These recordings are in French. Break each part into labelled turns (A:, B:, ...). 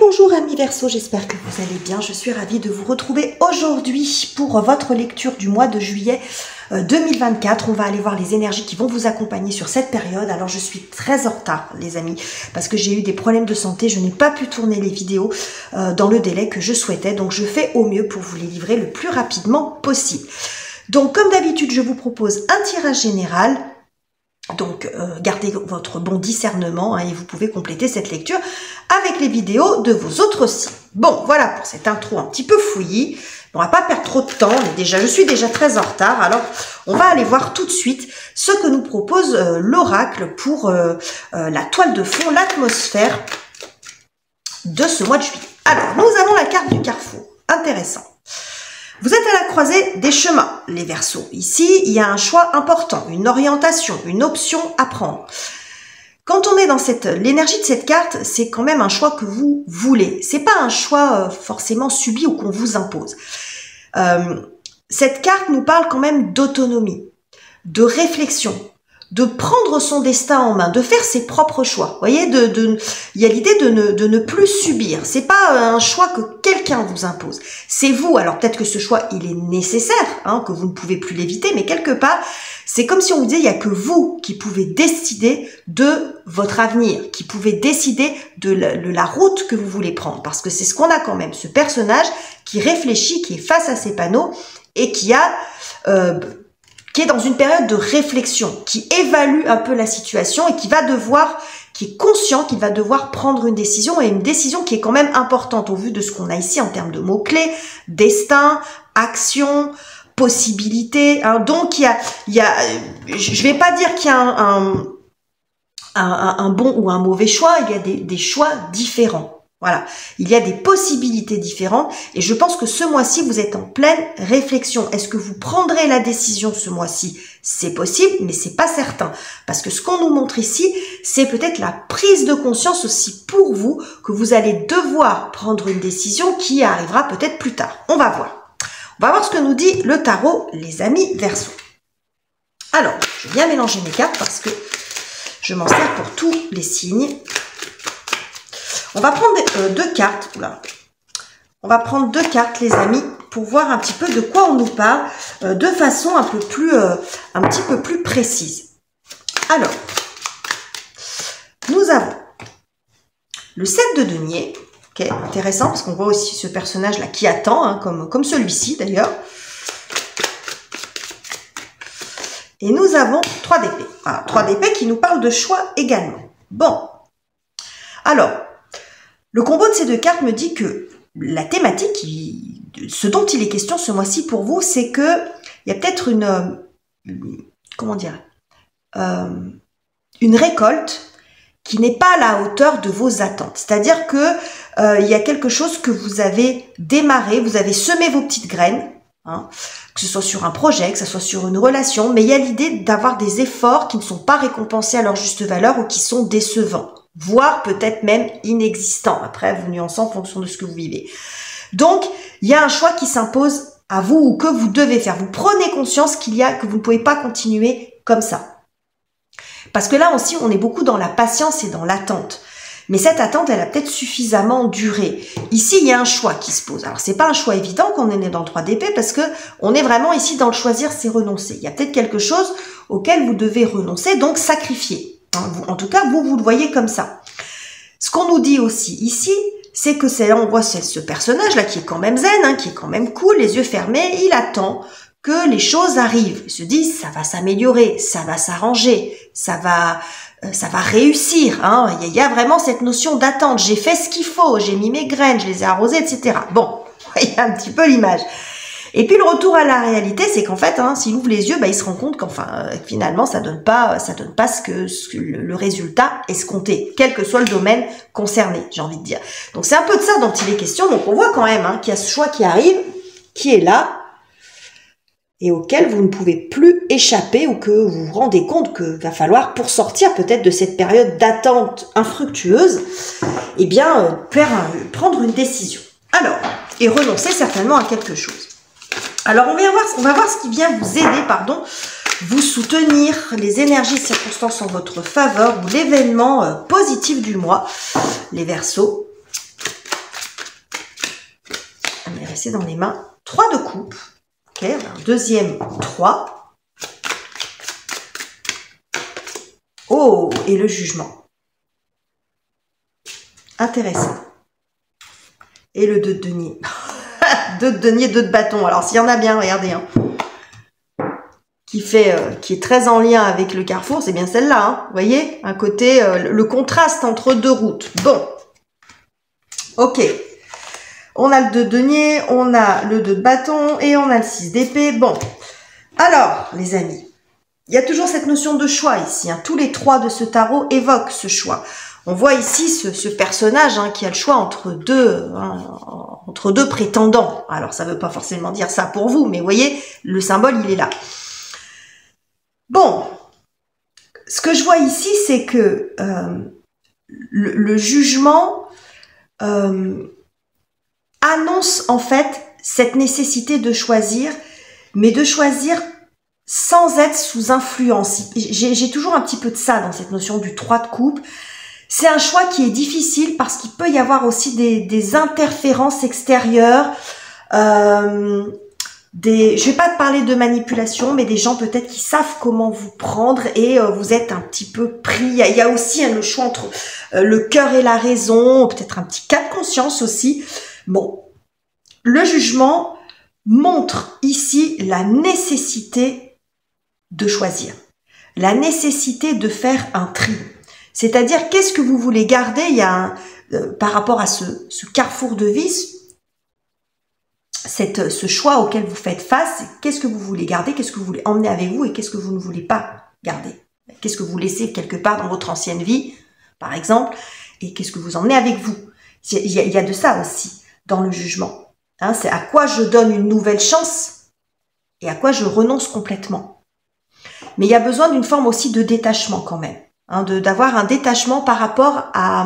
A: Bonjour amis Verseau, j'espère que vous allez bien. Je suis ravie de vous retrouver aujourd'hui pour votre lecture du mois de juillet 2024. On va aller voir les énergies qui vont vous accompagner sur cette période. Alors je suis très en retard les amis, parce que j'ai eu des problèmes de santé. Je n'ai pas pu tourner les vidéos dans le délai que je souhaitais. Donc je fais au mieux pour vous les livrer le plus rapidement possible. Donc comme d'habitude, je vous propose un tirage général. Donc, gardez votre bon discernement et vous pouvez compléter cette lecture avec les vidéos de vos autres signes. Bon, voilà pour cette intro un petit peu fouillie. On va pas perdre trop de temps. Je suis déjà très en retard. Alors, on va aller voir tout de suite ce que nous propose l'oracle pour la toile de fond, l'atmosphère de ce mois de juillet. Alors, nous avons la carte du carrefour. Intéressant. Vous êtes à la croisée des chemins, les Verseaux. Ici, il y a un choix important, une orientation, une option à prendre. Quand on est dans l'énergie de cette carte, c'est quand même un choix que vous voulez. C'est pas un choix forcément subi ou qu'on vous impose. Cette carte nous parle quand même d'autonomie, de réflexion, de prendre son destin en main, de faire ses propres choix. Vous voyez, il y a l'idée de ne plus subir. C'est pas un choix que quelqu'un vous impose. C'est vous. Alors peut-être que ce choix, il est nécessaire, hein, que vous ne pouvez plus l'éviter, mais quelque part, c'est comme si on vous disait, il y a que vous qui pouvez décider de votre avenir, qui pouvez décider de la route que vous voulez prendre. Parce que c'est ce qu'on a quand même, ce personnage qui réfléchit, qui est face à ses panneaux et qui est dans une période de réflexion, qui évalue un peu la situation et qui est conscient qu'il va devoir prendre une décision, et une décision qui est quand même importante au vu de ce qu'on a ici en termes de mots-clés, destin, action, possibilité. Hein. Donc, je vais pas dire qu'il y a un bon ou un mauvais choix, il y a des choix différents. Voilà, il y a des possibilités différentes et je pense que ce mois-ci, vous êtes en pleine réflexion. Est-ce que vous prendrez la décision ce mois-ci? C'est possible, mais c'est pas certain. Parce que ce qu'on nous montre ici, c'est peut-être la prise de conscience aussi pour vous que vous allez devoir prendre une décision qui arrivera peut-être plus tard. On va voir. On va voir ce que nous dit le tarot, les amis Verseau. Alors, je viens mélanger mes cartes parce que je m'en sers pour tous les signes. On va prendre deux cartes. Oula. On va prendre deux cartes, les amis, pour voir un petit peu de quoi on nous parle de façon un petit peu plus précise. Alors, nous avons le 7 de denier. Okay, intéressant, parce qu'on voit aussi ce personnage-là qui attend, hein, comme celui-ci d'ailleurs. Et nous avons 3 d'épée. Alors, 3 d'épée qui nous parle de choix également. Bon. Alors, le combo de ces deux cartes me dit que la thématique, ce dont il est question ce mois-ci pour vous, c'est que il y a peut-être une récolte qui n'est pas à la hauteur de vos attentes. C'est-à-dire que il y a quelque chose que vous avez démarré, vous avez semé vos petites graines, hein, que ce soit sur un projet, que ce soit sur une relation, mais il y a l'idée d'avoir des efforts qui ne sont pas récompensés à leur juste valeur ou qui sont décevants, voire peut-être même inexistants. Après, vous nuancez en fonction de ce que vous vivez. Donc, il y a un choix qui s'impose à vous ou que vous devez faire. Vous prenez conscience que vous ne pouvez pas continuer comme ça. Parce que là aussi, on est beaucoup dans la patience et dans l'attente. Mais cette attente, elle a peut-être suffisamment duré. Ici, il y a un choix qui se pose. Alors, c'est pas un choix évident qu'on est dans le 3 d'épée parce que on est vraiment ici dans le choisir, c'est renoncer. Il y a peut-être quelque chose auquel vous devez renoncer, donc sacrifier. En tout cas, vous le voyez comme ça. Ce qu'on nous dit aussi ici, c'est que on voit ce personnage-là qui est quand même zen, hein, qui est quand même cool, les yeux fermés, il attend que les choses arrivent. Il se dit, ça va s'améliorer, ça va s'arranger, ça va réussir. Hein. Il y a vraiment cette notion d'attente. J'ai fait ce qu'il faut, j'ai mis mes graines, je les ai arrosées, etc. Bon, il y a un petit peu l'image. Et puis le retour à la réalité, c'est qu'en fait, hein, s'il ouvre les yeux, il se rend compte finalement, ça donne pas le résultat escompté, quel que soit le domaine concerné, j'ai envie de dire. Donc c'est un peu de ça dont il est question. Donc on voit quand même hein, qu'il y a ce choix qui arrive, qui est là, et auquel vous ne pouvez plus échapper ou que vous vous rendez compte qu'il va falloir, pour sortir peut-être de cette période d'attente infructueuse, eh bien, prendre une décision. Alors, et renoncer certainement à quelque chose. Alors, on va voir ce qui vient vous aider, vous soutenir, les énergies et circonstances en votre faveur ou l'événement positif du mois, les Verseaux. passer dans les mains. 3 de coupe. Ok, on a un deuxième 3. Oh, et le jugement. Intéressant. Et le 2 de denier. 2 de denier, 2 de bâton. Alors, s'il y en a bien, regardez, hein, qui est très en lien avec le carrefour, c'est bien celle-là. Hein, vous voyez, un côté, le contraste entre 2 routes. Bon. Ok. On a le 2 de denier, on a le 2 de bâton et on a le 6 d'épée. Bon. Alors, les amis, il y a toujours cette notion de choix ici. Hein. Tous les 3 de ce tarot évoquent ce choix. On voit ici ce personnage hein, qui a le choix entre deux prétendants. Alors, ça ne veut pas forcément dire ça pour vous, mais vous voyez, le symbole, il est là. Bon, ce que je vois ici, c'est que le jugement annonce en fait cette nécessité de choisir, mais de choisir sans être sous influence. J'ai toujours un petit peu de ça dans cette notion du 3 de coupe. C'est un choix qui est difficile parce qu'il peut y avoir aussi des interférences extérieures, je vais pas te parler de manipulation, mais des gens peut-être qui savent comment vous prendre et vous êtes un petit peu pris. Il y a aussi le choix entre le cœur et la raison, peut-être un petit cas de conscience aussi. Bon, le jugement montre ici la nécessité de choisir, la nécessité de faire un tri. C'est-à-dire, qu'est-ce que vous voulez garder? Il y a par rapport à ce carrefour de vie, ce choix auquel vous faites face, qu'est-ce que vous voulez garder, qu'est-ce que vous voulez emmener avec vous et qu'est-ce que vous ne voulez pas garder. Qu'est-ce que vous laissez quelque part dans votre ancienne vie, par exemple, et qu'est-ce que vous emmenez avec vous. Il y a de ça aussi dans le jugement. Hein, c'est à quoi je donne une nouvelle chance et à quoi je renonce complètement. Mais il y a besoin d'une forme aussi de détachement quand même. Hein, d'avoir un détachement par rapport à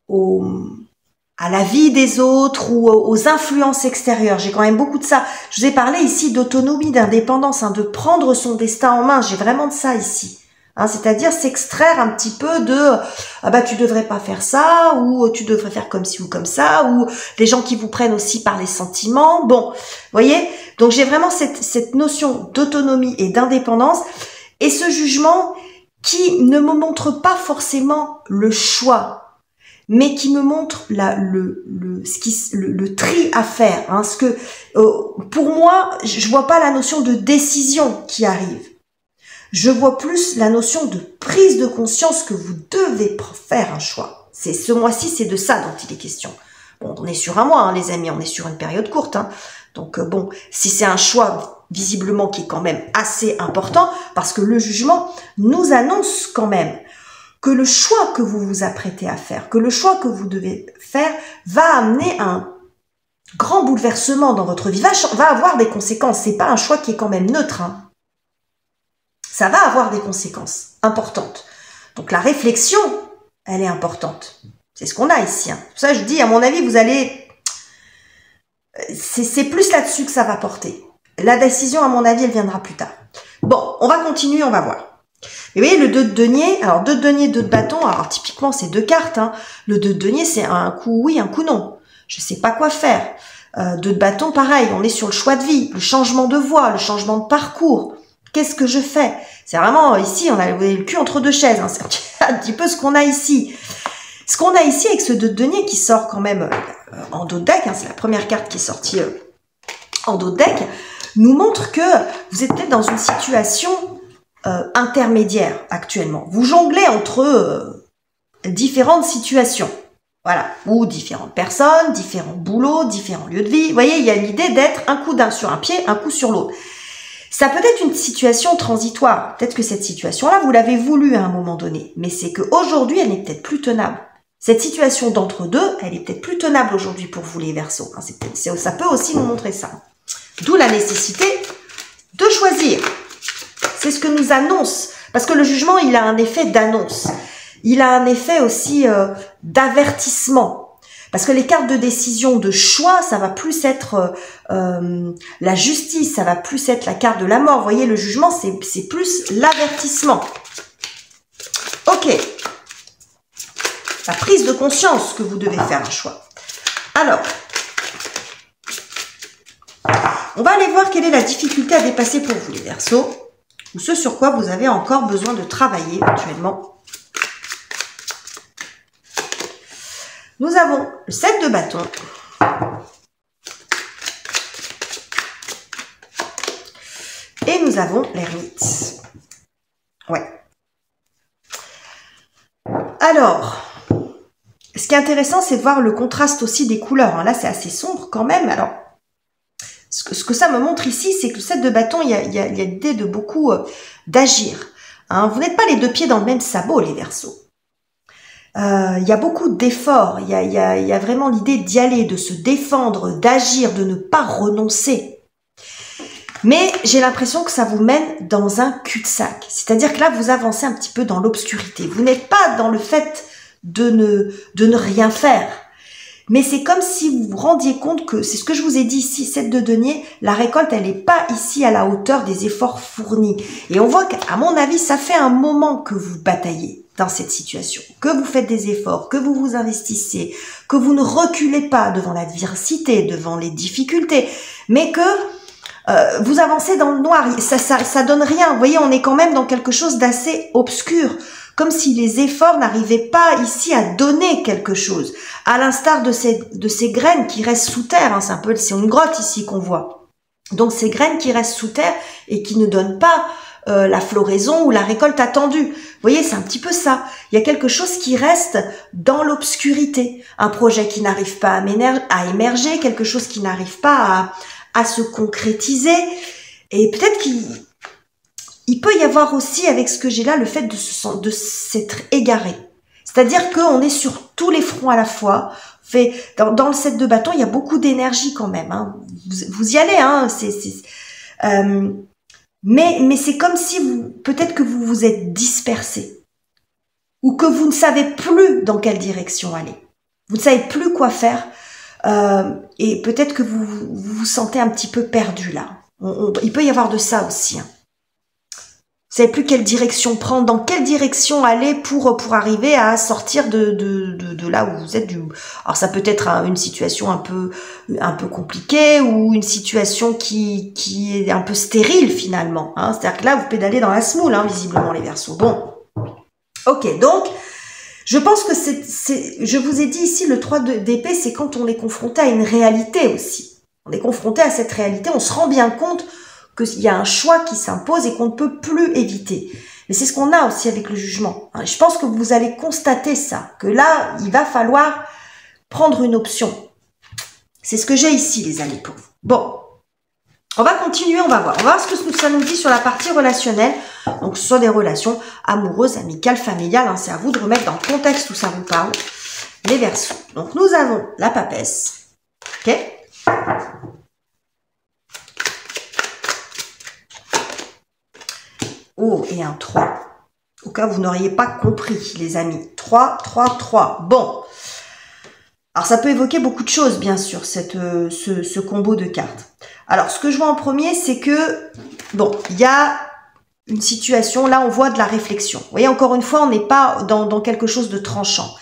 A: la vie des autres ou aux influences extérieures. J'ai quand même beaucoup de ça. Je vous ai parlé ici d'autonomie, d'indépendance, hein, de prendre son destin en main. J'ai vraiment de ça ici. Hein, c'est-à-dire s'extraire un petit peu de ah bah tu devrais pas faire ça ou tu devrais faire comme ci ou comme ça ou les gens qui vous prennent aussi par les sentiments. Bon, vous voyez, donc j'ai vraiment cette notion d'autonomie et d'indépendance et ce jugement qui ne me montre pas forcément le choix, mais qui me montre le tri à faire. Hein, ce que, pour moi, je vois pas la notion de décision qui arrive. Je vois plus la notion de prise de conscience que vous devez faire un choix. C'est ce mois-ci, c'est de ça dont il est question. Bon, on est sur un mois, hein, les amis, on est sur une période courte. Hein. Donc bon, si c'est un choix visiblement qui est quand même assez important, parce que le jugement nous annonce quand même que le choix que vous vous apprêtez à faire, que le choix que vous devez faire va amener un grand bouleversement dans votre vie, va avoir des conséquences. C'est pas un choix qui est quand même neutre. Hein. Ça va avoir des conséquences importantes. Donc la réflexion, elle est importante. C'est ce qu'on a ici. Hein. Pour ça, je dis, à mon avis, vous allez... C'est plus là-dessus que ça va porter. La décision, à mon avis, elle viendra plus tard. Bon, on va continuer, on va voir. Et vous voyez, le 2 de denier, alors 2 de denier, 2 de bâton, alors typiquement, c'est 2 cartes. Hein. Le 2 de denier, c'est un coup oui, un coup non. Je sais pas quoi faire. 2 de bâton, pareil, on est sur le choix de vie, le changement de voie, le changement de parcours. Qu'est-ce que je fais? C'est vraiment, ici, on a le cul entre deux chaises. Hein. C'est un petit peu ce qu'on a ici. Ce qu'on a ici avec ce 2 de denier qui sort quand même en dos de deck, hein, c'est la première carte qui est sortie en dos de deck, nous montre que vous êtes peut-être dans une situation intermédiaire actuellement. Vous jonglez entre différentes situations, voilà, ou différentes personnes, différents boulots, différents lieux de vie. Vous voyez, il y a l'idée d'être un coup sur un pied, un coup sur l'autre. Ça peut être une situation transitoire. Peut-être que cette situation-là, vous l'avez voulu à un moment donné, mais c'est qu'aujourd'hui, elle n'est peut-être plus tenable. Cette situation d'entre-deux, elle est peut-être plus tenable aujourd'hui pour vous, les Verseaux. Ça peut aussi nous montrer ça. D'où la nécessité de choisir. C'est ce que nous annonce. Parce que le jugement, il a un effet d'annonce. Il a un effet aussi d'avertissement. Parce que les cartes de décision, de choix, ça va plus être la justice, ça va plus être la carte de la mort. Vous voyez, le jugement, c'est plus l'avertissement. Ok. La prise de conscience que vous devez faire un choix. Alors, On va aller voir quelle est la difficulté à dépasser pour vous, les Verseaux, ou ce sur quoi vous avez encore besoin de travailler éventuellement. Nous avons le 7 de bâton. Et nous avons l'ermite. Ouais. Alors, ce qui est intéressant, c'est de voir le contraste aussi des couleurs. Là, c'est assez sombre quand même. Alors, ce que ça me montre ici, c'est que le 7 de bâton, il y a l'idée de beaucoup d'agir. Vous n'êtes pas les deux pieds dans le même sabot, les Verseaux. Il y a beaucoup d'efforts. Il y a vraiment l'idée d'y aller, de se défendre, d'agir, de ne pas renoncer. Mais j'ai l'impression que ça vous mène dans un cul-de-sac. C'est-à-dire que là, vous avancez un petit peu dans l'obscurité. Vous n'êtes pas dans le fait de ne rien faire. Mais c'est comme si vous vous rendiez compte que, c'est ce que je vous ai dit ici, 7 de denier, la récolte, elle n'est pas ici à la hauteur des efforts fournis. Et on voit qu'à mon avis, ça fait un moment que vous bataillez dans cette situation, que vous faites des efforts, que vous vous investissez, que vous ne reculez pas devant l'adversité, devant les difficultés, mais que vous avancez dans le noir, ça donne rien. Vous voyez, on est quand même dans quelque chose d'assez obscur, comme si les efforts n'arrivaient pas ici à donner quelque chose, à l'instar de ces graines qui restent sous terre. C'est une grotte ici qu'on voit. Donc ces graines qui restent sous terre et qui ne donnent pas la floraison ou la récolte attendue. Vous voyez, c'est un petit peu ça. Il y a quelque chose qui reste dans l'obscurité, un projet qui n'arrive pas à émerger, quelque chose qui n'arrive pas à se concrétiser. Et peut-être qu'il peut y avoir aussi, avec ce que j'ai là, le fait de s'être égaré. C'est-à-dire qu'on est sur tous les fronts à la fois. Dans le 7 de bâton, il y a beaucoup d'énergie quand même. Vous y allez, mais c'est comme si peut-être que vous vous êtes dispersé. Ou que vous ne savez plus dans quelle direction aller. Vous ne savez plus quoi faire. Et peut-être que vous vous sentez un petit peu perdu là. Il peut y avoir de ça aussi. Vous savez plus quelle direction prendre, dans quelle direction aller pour arriver à sortir de là où vous êtes. Alors ça peut être une situation un peu compliquée ou une situation qui est un peu stérile finalement. C'est-à-dire que là vous pédalez dans la semoule, visiblement les Verseaux. Bon, ok, donc je pense que je vous ai dit ici, le 3 d'épée, c'est quand on est confronté à une réalité aussi. On est confronté à cette réalité, on se rend bien compte qu'il y a un choix qui s'impose et qu'on ne peut plus éviter. Mais c'est ce qu'on a aussi avec le jugement. Je pense que vous allez constater ça, que là, il va falloir prendre une option. C'est ce que j'ai ici, les amis, pour vous. Bon, on va continuer, on va voir ce que ça nous dit sur la partie relationnelle. Donc, ce sont des relations amoureuses, amicales, familiales. C'est à vous de remettre dans le contexte où ça vous parle. Les Verseaux. Donc, nous avons la papesse. Ok. Oh, et un 3. Au cas où vous n'auriez pas compris, les amis. 3, 3, 3. Bon. Alors, ça peut évoquer beaucoup de choses, bien sûr, ce combo de cartes. Alors, ce que je vois en premier, c'est que, bon, il y a une situation, là, on voit de la réflexion. Vous voyez, encore une fois, on n'est pas dans quelque chose de tranchant.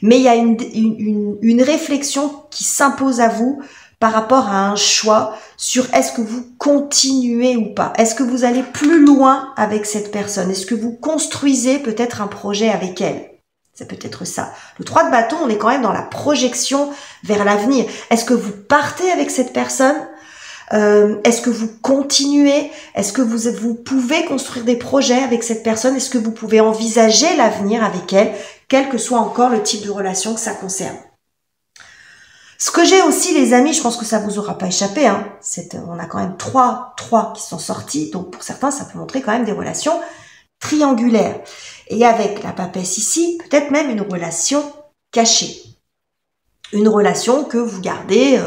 A: Mais il y a une réflexion qui s'impose à vous par rapport à un choix sur est-ce que vous continuez ou pas. Est-ce que vous allez plus loin avec cette personne? Est-ce que vous construisez peut-être un projet avec elle? C'est peut-être ça. Le 3 de bâton, on est quand même dans la projection vers l'avenir. Est-ce que vous partez avec cette personne? Est-ce que vous continuez? Est-ce que vous pouvez construire des projets avec cette personne? Est-ce que vous pouvez envisager l'avenir avec elle, quel que soit encore le type de relation que ça concerne? Ce que j'ai aussi, les amis, je pense que ça vous aura pas échappé, on a quand même 3 qui sont sortis, donc pour certains, ça peut montrer quand même des relations triangulaires. Et avec la papesse ici, peut-être même une relation cachée. Une relation que vous gardez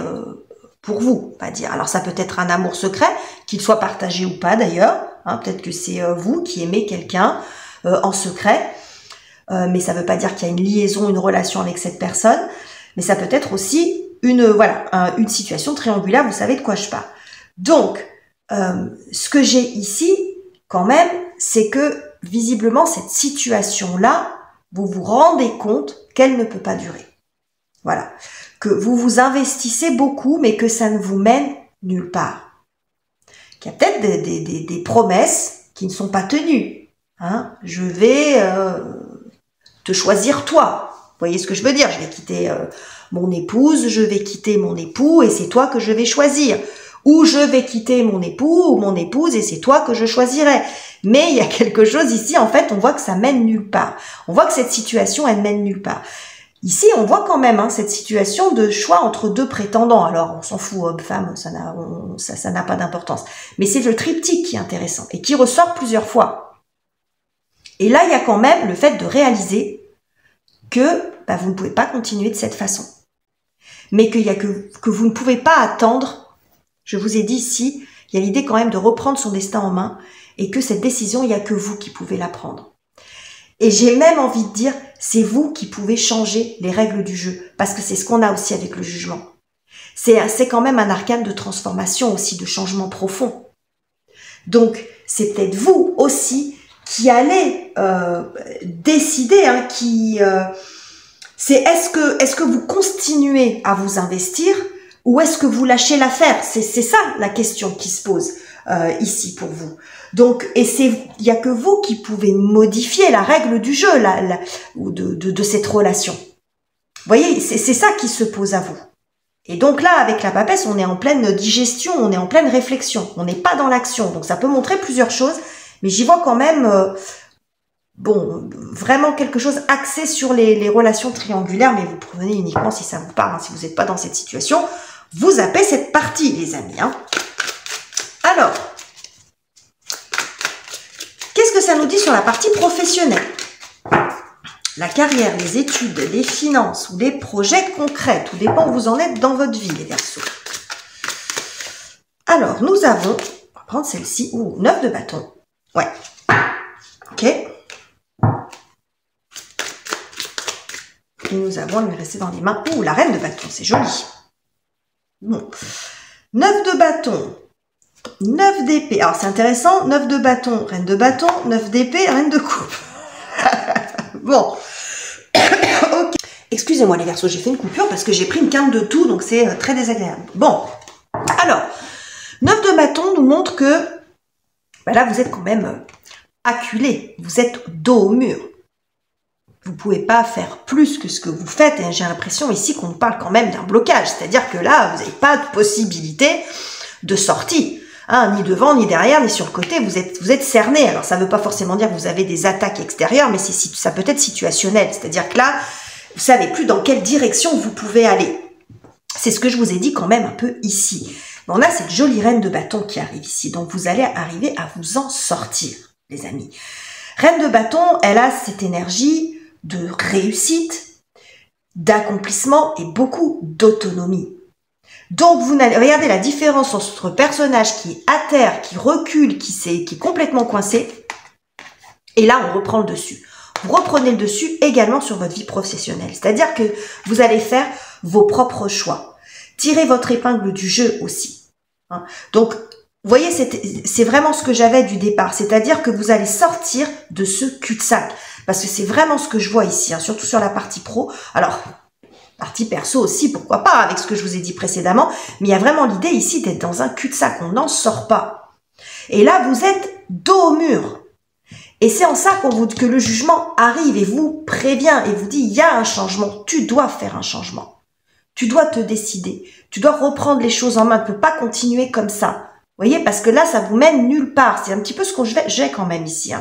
A: pour vous, on va dire. Alors ça peut être un amour secret, qu'il soit partagé ou pas d'ailleurs. Peut-être que c'est vous qui aimez quelqu'un en secret, mais ça ne veut pas dire qu'il y a une liaison, une relation avec cette personne. Mais ça peut être aussi une situation triangulaire, vous savez de quoi je parle. Donc, ce que j'ai ici, quand même, c'est que visiblement, cette situation-là, vous vous rendez compte qu'elle ne peut pas durer. Voilà. Que vous vous investissez beaucoup, mais que ça ne vous mène nulle part. qu'il y a peut-être des promesses qui ne sont pas tenues. Hein. Je vais te choisir toi. Vous voyez ce que je veux dire? Je vais quitter mon épouse, je vais quitter mon époux et c'est toi que je vais choisir. Ou je vais quitter mon époux ou mon épouse et c'est toi que je choisirai. Mais il y a quelque chose ici, en fait, on voit que ça mène nulle part. On voit que cette situation, elle mène nulle part. Ici, on voit quand même cette situation de choix entre deux prétendants. Alors, on s'en fout, homme-femme, ça n'a pas d'importance. Mais c'est le triptyque qui est intéressant et qui ressort plusieurs fois. Et là, il y a quand même le fait de réaliser que vous ne pouvez pas continuer de cette façon. Mais qu'il y a que vous ne pouvez pas attendre. Je vous ai dit ici, il y a l'idée quand même de reprendre son destin en main et que cette décision, il n'y a que vous qui pouvez la prendre. Et j'ai même envie de dire, c'est vous qui pouvez changer les règles du jeu, parce que c'est ce qu'on a aussi avec le jugement. C'est quand même un arcane de transformation aussi, de changement profond. Donc, c'est peut-être vous aussi qui allez décider, c'est est-ce que vous continuez à vous investir ou est-ce que vous lâchez l'affaire? C'est ça la question qui se pose ici pour vous. Donc, il y a que vous qui pouvez modifier la règle du jeu de cette relation. Vous voyez, c'est ça qui se pose à vous. Et donc là, avec la papesse, on est en pleine digestion, on est en pleine réflexion, on n'est pas dans l'action. Donc ça peut montrer plusieurs choses, mais j'y vois quand même, vraiment quelque chose axé sur les relations triangulaires, mais vous prenez uniquement si ça vous parle, si vous n'êtes pas dans cette situation, vous zappez cette partie, les amis. Alors, qu'est-ce que ça nous dit sur la partie professionnelle? La carrière, les études, les finances ou les projets concrets, tout dépend où vous en êtes dans votre vie, les Verseaux. Alors, nous avons, on va prendre celle-ci, 9 de bâton. Ouais. Ok. Et nous avons, elle m'est restée dans les mains, la reine de bâton, c'est joli. Bon. 9 de bâton. 9 d'épée. Alors, c'est intéressant. 9 de bâton, reine de bâton. 9 d'épée, reine de coupe. Bon. Okay. Excusez-moi, les Verseaux, j'ai fait une coupure parce que j'ai pris une quinte de tout, donc c'est très désagréable. Bon. Alors, 9 de bâton nous montre que là, vous êtes quand même acculé. Vous êtes dos au mur. Vous ne pouvez pas faire plus que ce que vous faites. Et j'ai l'impression ici qu'on parle quand même d'un blocage. C'est-à-dire que là, vous n'avez pas de possibilité de sortie. Ni devant, ni derrière, ni sur le côté, vous êtes cerné. Alors, ça ne veut pas forcément dire que vous avez des attaques extérieures, mais ça peut être situationnel. C'est-à-dire que là, vous ne savez plus dans quelle direction vous pouvez aller. C'est ce que je vous ai dit quand même un peu ici. Mais on a cette jolie reine de bâton qui arrive ici. Donc, vous allez arriver à vous en sortir, les amis. Reine de bâton, elle a cette énergie de réussite, d'accomplissement et beaucoup d'autonomie. Donc, regardez la différence entre votre personnage qui est à terre, qui recule, qui est complètement coincé. Et là, on reprend le dessus. Vous reprenez le dessus également sur votre vie professionnelle. C'est-à-dire que vous allez faire vos propres choix. Tirez votre épingle du jeu aussi. Donc, vous voyez, c'est vraiment ce que j'avais du départ. C'est-à-dire que vous allez sortir de ce cul-de-sac. Parce que c'est vraiment ce que je vois ici, surtout sur la partie pro. Alors, partie perso aussi, pourquoi pas, avec ce que je vous ai dit précédemment. Mais il y a vraiment l'idée ici d'être dans un cul-de-sac. On n'en sort pas. Et là, vous êtes dos au mur. Et c'est en ça que le jugement arrive et vous prévient et vous dit, il y a un changement. Tu dois faire un changement. Tu dois te décider. Tu dois reprendre les choses en main. Tu ne peux pas continuer comme ça. Vous voyez, parce que là, ça vous mène nulle part. C'est un petit peu ce que j'ai quand même ici.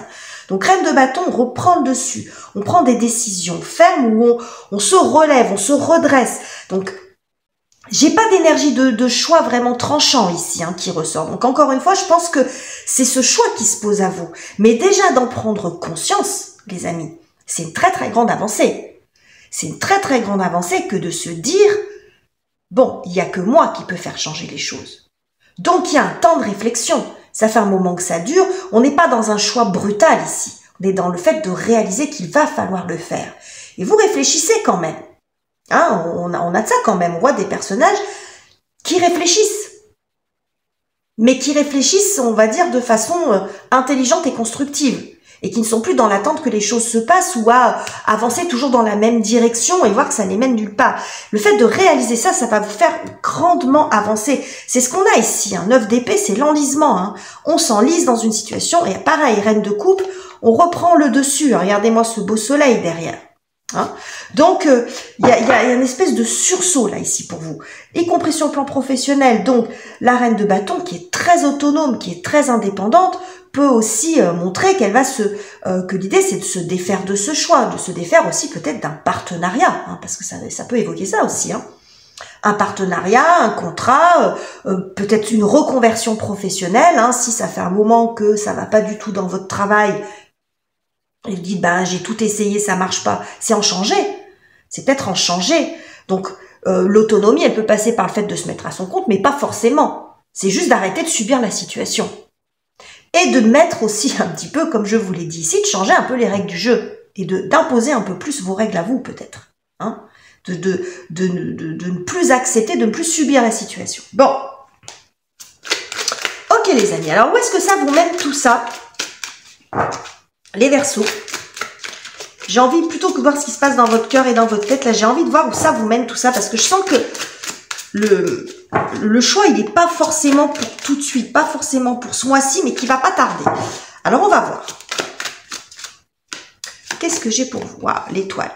A: Donc, reine de bâton, on reprend le dessus. On prend des décisions fermes où on se relève, on se redresse. Donc, j'ai pas d'énergie de choix vraiment tranchant ici qui ressort. Donc, encore une fois, je pense que c'est ce choix qui se pose à vous. Mais déjà, d'en prendre conscience, les amis, c'est une très, très grande avancée. C'est une très, très grande avancée que de se dire, bon, il n'y a que moi qui peux faire changer les choses. Donc, il y a un temps de réflexion. Ça fait un moment que ça dure. On n'est pas dans un choix brutal ici. On est dans le fait de réaliser qu'il va falloir le faire. Et vous réfléchissez quand même. On a de ça quand même. On voit des personnages qui réfléchissent. Mais qui réfléchissent, on va dire, de façon intelligente et constructive. et qui ne sont plus dans l'attente que les choses se passent ou à avancer toujours dans la même direction et voir que ça les mène nulle part. Le fait de réaliser ça, ça va vous faire grandement avancer. C'est ce qu'on a ici, un 9 d'épée, c'est l'enlisement. Hein. On s'enlise dans une situation et pareil, reine de coupe, on reprend le dessus. Regardez-moi ce beau soleil derrière. Hein. Donc, il y a une espèce de sursaut là ici pour vous, y compris sur le plan professionnel. Donc, la reine de bâton qui est très autonome, qui est très indépendante, peut aussi montrer qu'elle va que l'idée c'est de se défaire de ce choix, de se défaire aussi peut-être d'un partenariat, hein, parce que ça peut évoquer ça aussi. Hein. Un partenariat, un contrat, peut-être une reconversion professionnelle. Hein, si ça fait un moment que ça va pas du tout dans votre travail. Et vous dites, ben, j'ai tout essayé, ça marche pas. C'est en changer. C'est peut-être en changer. Donc, l'autonomie, elle peut passer par le fait de se mettre à son compte, mais pas forcément. C'est juste d'arrêter de subir la situation. Et de mettre aussi un petit peu, comme je vous l'ai dit ici, de changer un peu les règles du jeu. Et d'imposer un peu plus vos règles à vous, peut-être. Hein, de ne plus accepter, de ne plus subir la situation. Bon. Ok, les amis. Alors, où est-ce que ça vous mène tout ça ? Les Verseaux, j'ai envie, plutôt que de voir ce qui se passe dans votre cœur et dans votre tête, là, j'ai envie de voir où ça vous mène tout ça, parce que je sens que le choix, il n'est pas forcément pour tout de suite, pas forcément pour ce mois-ci, mais qui va pas tarder. Alors, on va voir. Qu'est-ce que j'ai pour vous? Wow, l'étoile.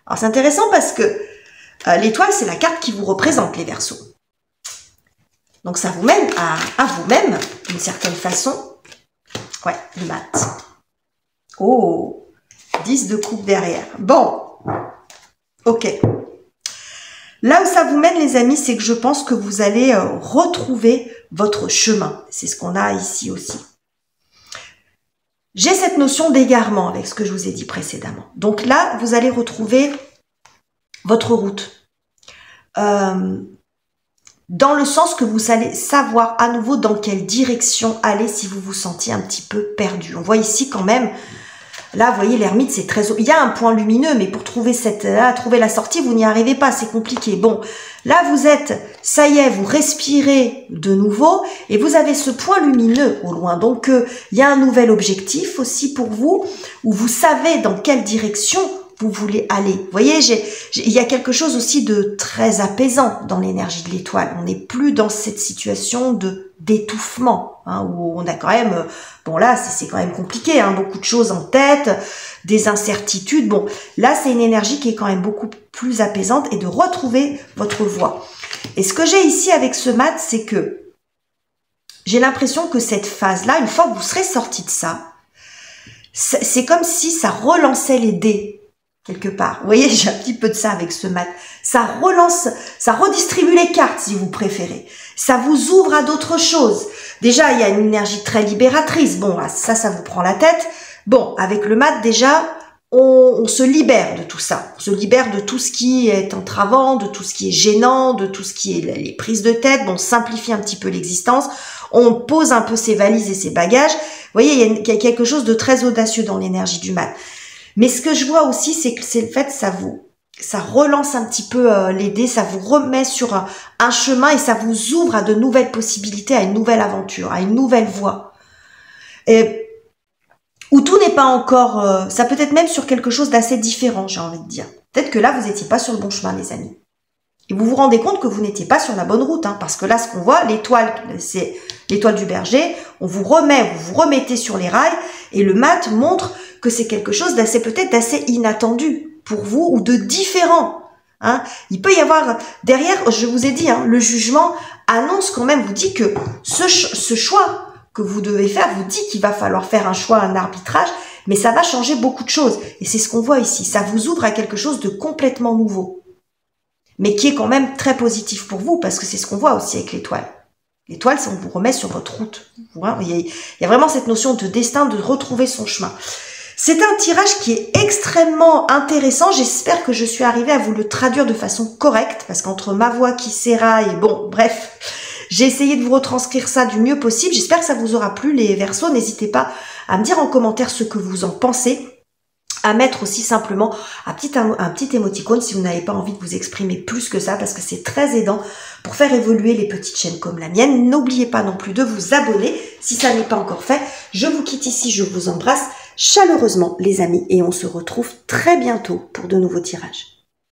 A: Alors, c'est intéressant parce que l'étoile, c'est la carte qui vous représente, les Verseaux. Donc, ça vous mène à vous-même, d'une certaine façon. Ouais, le mat. Oh, 10 de coupe derrière. Bon, ok. Là où ça vous mène, les amis, c'est que je pense que vous allez retrouver votre chemin. C'est ce qu'on a ici aussi. J'ai cette notion d'égarement avec ce que je vous ai dit précédemment. Donc là, vous allez retrouver votre route. Dans le sens que vous allez savoir à nouveau dans quelle direction aller si vous vous sentiez un petit peu perdu. On voit ici quand même... Là, vous voyez, l'ermite, c'est très... Il y a un point lumineux, mais pour trouver trouver la sortie, vous n'y arrivez pas, c'est compliqué. Bon, là, vous êtes, ça y est, vous respirez de nouveau, et vous avez ce point lumineux au loin. Donc, il y a un nouvel objectif aussi pour vous, où vous savez dans quelle direction vous voulez aller. Vous voyez, il y a quelque chose aussi de très apaisant dans l'énergie de l'étoile. On n'est plus dans cette situation d'étouffement, hein, où on a quand même, bon là, c'est quand même compliqué, hein, beaucoup de choses en tête, des incertitudes. Bon, là, c'est une énergie qui est quand même beaucoup plus apaisante et de retrouver votre voie. Et ce que j'ai ici avec ce mat, c'est que j'ai l'impression que cette phase-là, une fois que vous serez sorti de ça, c'est comme si ça relançait les dés. Quelque part. Vous voyez, j'ai un petit peu de ça avec ce mat. Ça relance, ça redistribue les cartes si vous préférez. Ça vous ouvre à d'autres choses. Déjà, il y a une énergie très libératrice. Bon, ça vous prend la tête. Bon, avec le mat, déjà, on se libère de tout ça. On se libère de tout ce qui est entravant, de tout ce qui est gênant, de tout ce qui est les prises de tête. Bon, on simplifie un petit peu l'existence. On pose un peu ses valises et ses bagages. Vous voyez, il y a quelque chose de très audacieux dans l'énergie du mat. Mais ce que je vois aussi, c'est que c'est le fait, ça relance un petit peu les dés, ça vous remet sur un chemin et ça vous ouvre à de nouvelles possibilités, à une nouvelle aventure, à une nouvelle voie. Et où tout n'est pas encore, ça peut être même sur quelque chose d'assez différent, j'ai envie de dire. Peut-être que là, vous n'étiez pas sur le bon chemin, les amis. Et vous vous rendez compte que vous n'étiez pas sur la bonne route, hein, parce que là, ce qu'on voit, l'étoile, c'est l'étoile du berger, vous vous remettez sur les rails, et le mat montre que c'est quelque chose d'assez, peut-être d'assez inattendu pour vous, ou de différent. Hein. Il peut y avoir, derrière, je vous ai dit, hein, le jugement annonce quand même, vous dit que ce choix que vous devez faire, vous dit qu'il va falloir faire un choix, un arbitrage, mais ça va changer beaucoup de choses. Et c'est ce qu'on voit ici, ça vous ouvre à quelque chose de complètement nouveau. Mais qui est quand même très positif pour vous, parce que c'est ce qu'on voit aussi avec l'étoile. L'étoile, c'est on vous remet sur votre route. Il y a vraiment cette notion de destin, de retrouver son chemin. C'est un tirage qui est extrêmement intéressant. J'espère que je suis arrivée à vous le traduire de façon correcte, parce qu'entre ma voix qui s'éraille, bon, bref, j'ai essayé de vous retranscrire ça du mieux possible. J'espère que ça vous aura plu, les Verseaux. N'hésitez pas à me dire en commentaire ce que vous en pensez. À mettre aussi simplement un petit émoticône si vous n'avez pas envie de vous exprimer plus que ça, parce que c'est très aidant pour faire évoluer les petites chaînes comme la mienne. N'oubliez pas non plus de vous abonner si ça n'est pas encore fait. Je vous quitte ici, je vous embrasse. chaleureusement les amis et on se retrouve très bientôt pour de nouveaux tirages.